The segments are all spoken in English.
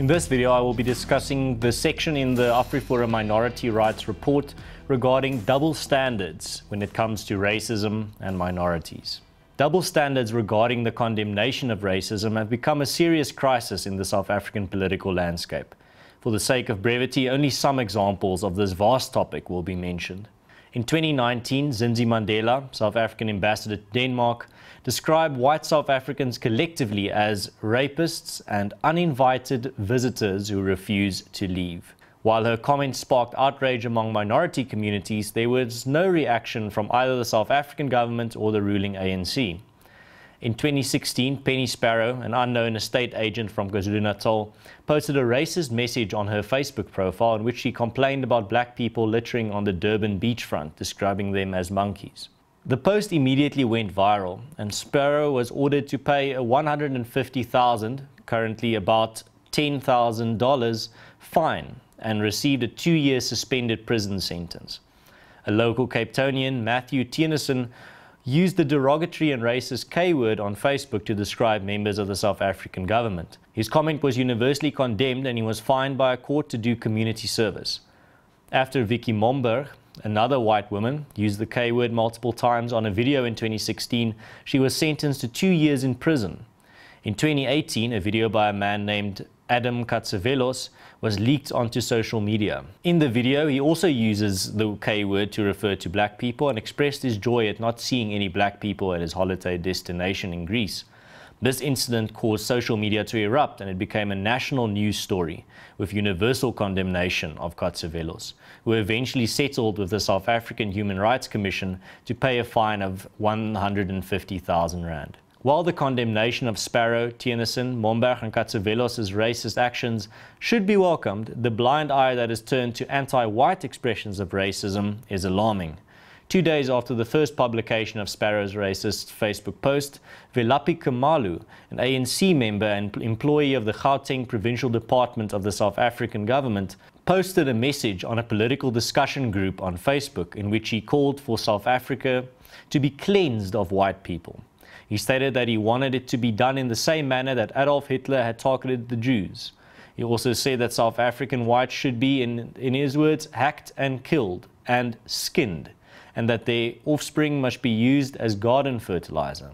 In this video, I will be discussing the section in the AfriForum Minority Rights Report regarding double standards when it comes to racism and minorities. Double standards regarding the condemnation of racism have become a serious crisis in the South African political landscape. For the sake of brevity, only some examples of this vast topic will be mentioned. In 2019, Zinzi Mandela, South African ambassador to Denmark, described white South Africans collectively as rapists and uninvited visitors who refuse to leave. While her comments sparked outrage among minority communities, there was no reaction from either the South African government or the ruling ANC. In 2016, Penny Sparrow, an unknown estate agent from KwaZulu-Natal, posted a racist message on her Facebook profile in which she complained about black people littering on the Durban beachfront, describing them as monkeys. The post immediately went viral, and Sparrow was ordered to pay a $150,000, currently about $10,000, fine, and received a 2-year suspended prison sentence. A local Cape Townian, Matthew Tennyson, used the derogatory and racist K-word on Facebook to describe members of the South African government. His comment was universally condemned and he was fined by a court to do community service. After Vicky Momberg, another white woman, used the K-word multiple times on a video in 2016, she was sentenced to 2 years in prison. In 2018, a video by a man named Adam Katsavelos was leaked onto social media. In the video, he also uses the K-word to refer to black people and expressed his joy at not seeing any black people at his holiday destination in Greece. This incident caused social media to erupt and it became a national news story, with universal condemnation of Katsavelos, who eventually settled with the South African Human Rights Commission to pay a fine of 150,000 rand. While the condemnation of Sparrow, Tennyson, Momberg and Katsavelos' racist actions should be welcomed, the blind eye that is turned to anti-white expressions of racism is alarming. 2 days after the first publication of Sparrow's racist Facebook post, Velapi Kamalu, an ANC member and employee of the Gauteng Provincial Department of the South African government, posted a message on a political discussion group on Facebook in which he called for South Africa to be cleansed of white people. He stated that he wanted it to be done in the same manner that Adolf Hitler had targeted the Jews. He also said that South African whites should be, in his words, hacked and killed and skinned, and that their offspring must be used as garden fertilizer.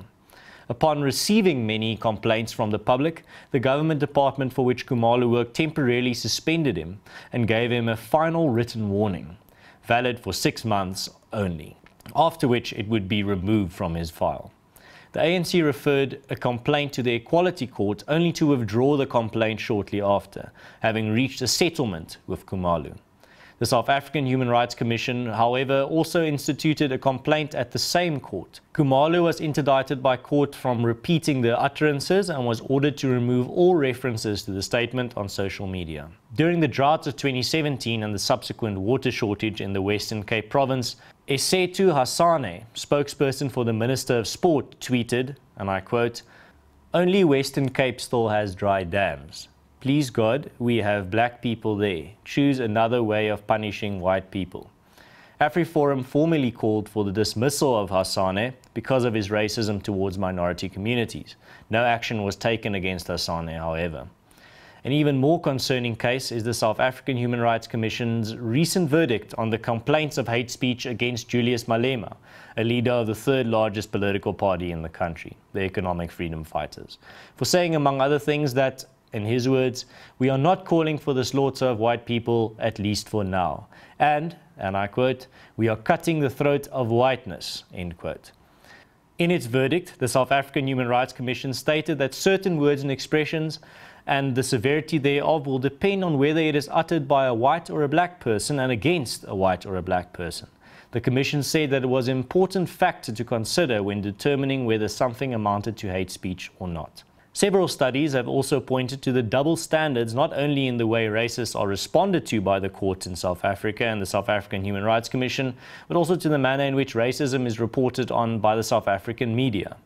Upon receiving many complaints from the public, the government department for which Khumalo worked temporarily suspended him and gave him a final written warning, valid for 6 months only, after which it would be removed from his file. The ANC referred a complaint to the Equality Court only to withdraw the complaint shortly after, having reached a settlement with Khumalo. The South African Human Rights Commission, however, also instituted a complaint at the same court. Khumalo was interdicted by court from repeating the utterances and was ordered to remove all references to the statement on social media. During the drought of 2017 and the subsequent water shortage in the Western Cape province, Esetu Hassane, spokesperson for the Minister of Sport, tweeted, and I quote, "Only Western Cape still has dry dams. Please God, we have black people there. Choose another way of punishing white people." AfriForum formally called for the dismissal of Hassane because of his racism towards minority communities. No action was taken against Hassane, however. An even more concerning case is the South African Human Rights Commission's recent verdict on the complaints of hate speech against Julius Malema, a leader of the third largest political party in the country, the Economic Freedom Fighters, for saying, among other things, that, in his words, "We are not calling for the slaughter of white people, at least for now. And I quote, "we are cutting the throat of whiteness," end quote. In its verdict, the South African Human Rights Commission stated that certain words and expressions and the severity thereof will depend on whether it is uttered by a white or a black person and against a white or a black person. The Commission said that it was an important factor to consider when determining whether something amounted to hate speech or not. Several studies have also pointed to the double standards not only in the way racists are responded to by the courts in South Africa and the South African Human Rights Commission, but also to the manner in which racism is reported on by the South African media.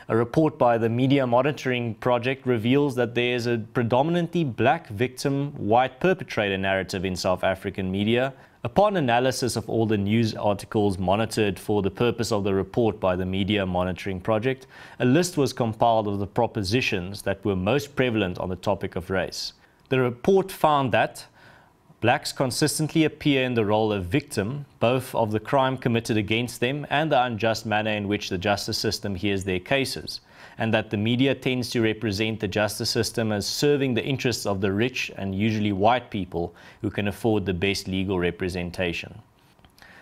A report by the Media Monitoring Project reveals that there is a predominantly black victim, white perpetrator narrative in South African media. Upon analysis of all the news articles monitored for the purpose of the report by the Media Monitoring Project, a list was compiled of the propositions that were most prevalent on the topic of race. The report found that blacks consistently appear in the role of victim, both of the crime committed against them and the unjust manner in which the justice system hears their cases, and that the media tends to represent the justice system as serving the interests of the rich and usually white people who can afford the best legal representation.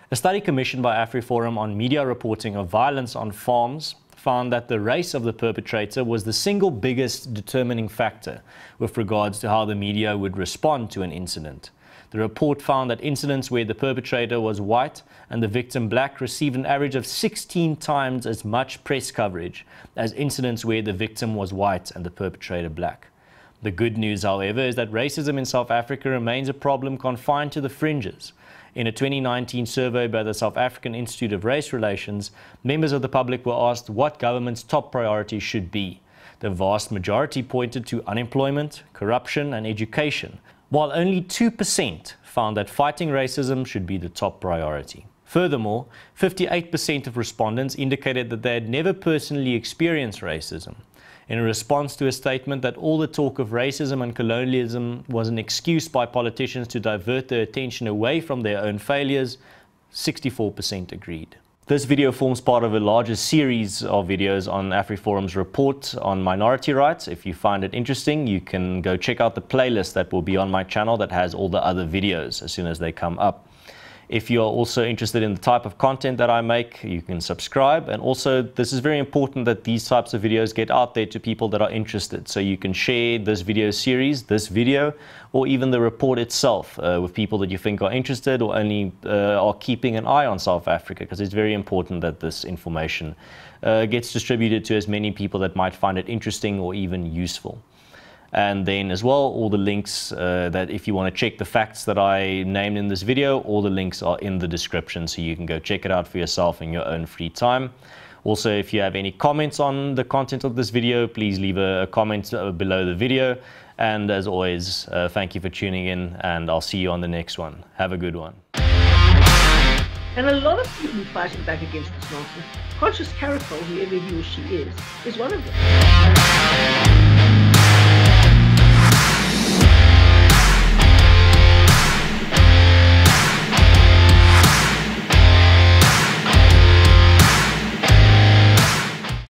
A study commissioned by AfriForum on media reporting of violence on farms found that the race of the perpetrator was the single biggest determining factor with regards to how the media would respond to an incident. The report found that incidents where the perpetrator was white and the victim black received an average of 16 times as much press coverage as incidents where the victim was white and the perpetrator black. The good news, however, is that racism in South Africa remains a problem confined to the fringes. In a 2019 survey by the South African Institute of Race Relations, members of the public were asked what government's top priorities should be. The vast majority pointed to unemployment, corruption and education, while only 2% found that fighting racism should be the top priority. Furthermore, 58% of respondents indicated that they had never personally experienced racism. In response to a statement that all the talk of racism and colonialism was an excuse by politicians to divert their attention away from their own failures, 64% agreed. This video forms part of a larger series of videos on AfriForum's report on minority rights. If you find it interesting, you can go check out the playlist that will be on my channel that has all the other videos as soon as they come up. If you are also interested in the type of content that I make, you can subscribe. And also, this is very important that these types of videos get out there to people that are interested. So you can share this video series, this video, or even the report itself with people that you think are interested or only are keeping an eye on South Africa, because it's very important that this information gets distributed to as many people that might find it interesting or even useful. And then as well, all the links that if you want to check the facts that I named in this video, all the links are in the description, so you can go check it out for yourself in your own free time. Also, if you have any comments on the content of this video, please leave a comment below the video. And as always, thank you for tuning in, and I'll see you on the next one. Have a good one. And a lot of people fighting back against this nonsense. Conscious Caracol, whoever he or she is one of them.